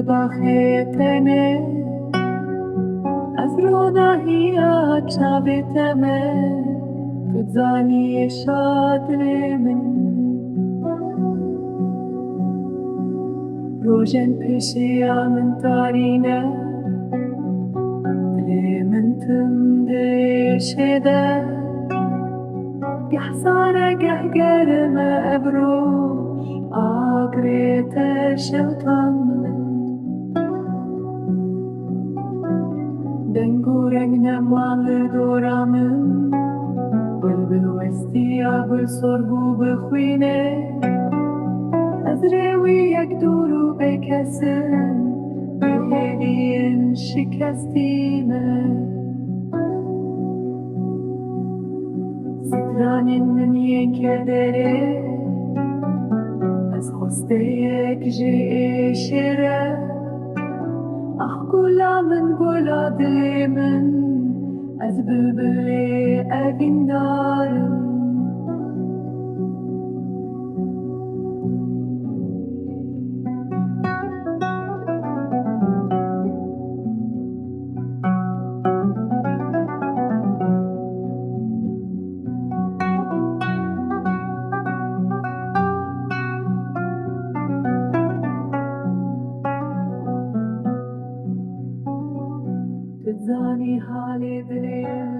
بخیتنه از رونهیا چابتمه تزانی شاد من روشن پیشیا من تارینه من تندشده يحصانا قهقر ما أبروش آقريت الشوطان دنقورنا مال دورامن بالوستي أقول صربو بخوينه أزريوي يقدروا بكسن بهدين شكستينه سترانين من يكدره از خوسته یک جه شره اخ گلا من گلا دل من از بلبل اوین دارم تزانی حال دلم